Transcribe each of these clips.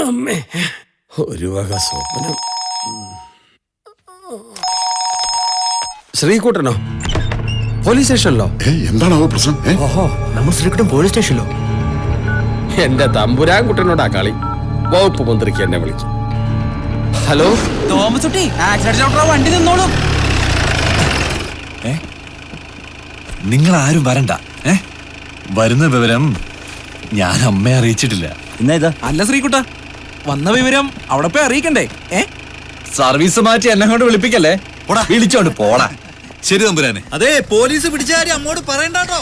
അമ്മേ, ഒരു വക സ്വപ്നം. ശ്രീകുട്ടനോ? പോലീസ് സ്റ്റേഷനിലോ? എന്താണോ പ്രശ്നം? ഓഹോ, നമ്മൾ ശ്രീകുട്ടൻ പോലീസ് സ്റ്റേഷനിലോ? എന്റെ തമ്പുരാൻ കുട്ടനോടാ കളി. വകുപ്പ് മന്ത്രിക്ക് എന്നെ വിളിച്ചു. ഹലോ തോമസ് കുട്ടി, ആക്സിഡന്റ് വണ്ടി നിന്നോളും. നിങ്ങൾ ആരും വരണ്ട. വരുന്ന വിവരം ഞാൻ അമ്മയെ അറിയിച്ചിട്ടില്ല. അല്ല ശ്രീകുട്ട, വന്ന വിവരം അവിടെ പോയി അറിയിക്കണ്ടേ? സർവീസ് മാറ്റി എന്നെ കൊണ്ട് വിളിപ്പിക്കല്ലേ. വിളിച്ചോണ്ട് പോടാ. ശരി തമ്പുരാനെ. അതെ, പോലീസ് പിടിച്ച കാര്യം അമ്മോട് പറയണ്ടോ.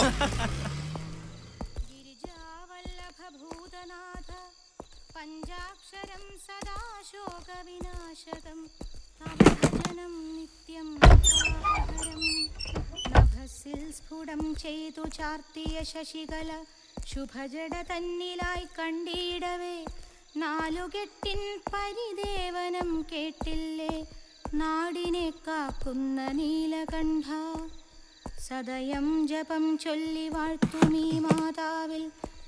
ചെയ്തു ചാർത്തിയ ശശികല ശുഭജട തന്നിലായി കണ്ടിടവേ നാലുകെട്ടിൻ പരിദേവനം കേട്ടില്ലേ നാടിനെ കാക്കുന്ന നീലകണ്ഠ സദയം ജപം ചൊല്ലി വാഴ്ത്തുമീ മാതാവിൽ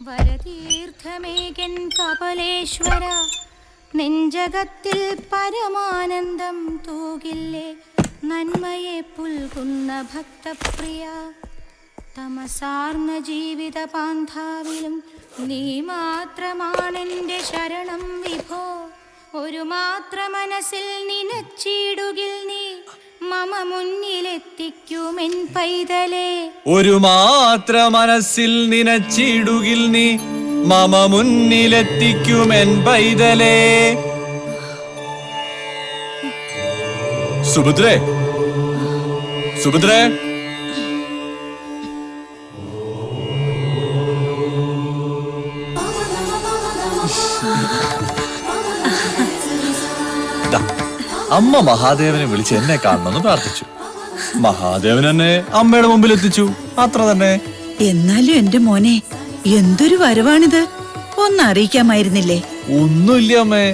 വരതീർത്ഥമേകൻ കപലേശ്വര നെഞ്ചകത്തിൽ പരമാനന്ദം തൂകില്ലേ നന്മയെ പുൽകുന്ന ഭക്തപ്രിയ തമസാർന്ന ജീവിത പാന്താവിലും നീ മാത്രമാണെന്റെ ശരണം വിഭോ ഒരു മാത്ര മനസ്സിൽ നിനച്ചിടുകിൽ നീ മമ മുന്നിലെത്തിക്കുമെൻ പൈതലേ ഒരു മാത്ര മനസ്സിൽ നിനച്ചിടുകിൽ നീ മമ മുന്നിലെത്തിക്കുമെൻ പൈതലേ. സുഭദ്രേ, സുഭദ്രേ, അമ്മ മഹാദേവനെ വിളിച്ച് എന്നെ കാണണമെന്ന് പ്രാർത്ഥിച്ചു. മഹാദേവൻ എന്നെ അമ്മയുടെ മുമ്പിൽ എത്തിച്ചു. അത്ര തന്നെ. എന്നാലും എന്റെ മോനെ, എന്തൊരു വരവാണിത്, ഒന്നറിയിക്കാമായിരുന്നില്ലേ? ഒന്നുമില്ല അമ്മേ,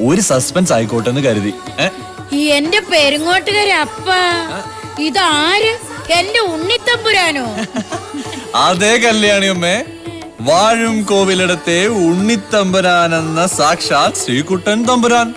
ഒരു സസ്പെൻസ് ആയിക്കോട്ടെ എന്ന് കരുതി. എന്റെ പെരുങ്ങോട്ടുകാരെ അപ്പ, ഇതാര്? എന്റെ ഉണ്ണിത്തമ്പുരാനോ? അതേ കല്യാണി അമ്മേ, വാഴും കോവിലിടത്തെ ഉണ്ണിത്തമ്പുരാൻ എന്ന സാക്ഷാൽ ശ്രീകുട്ടൻ തമ്പുരാൻ.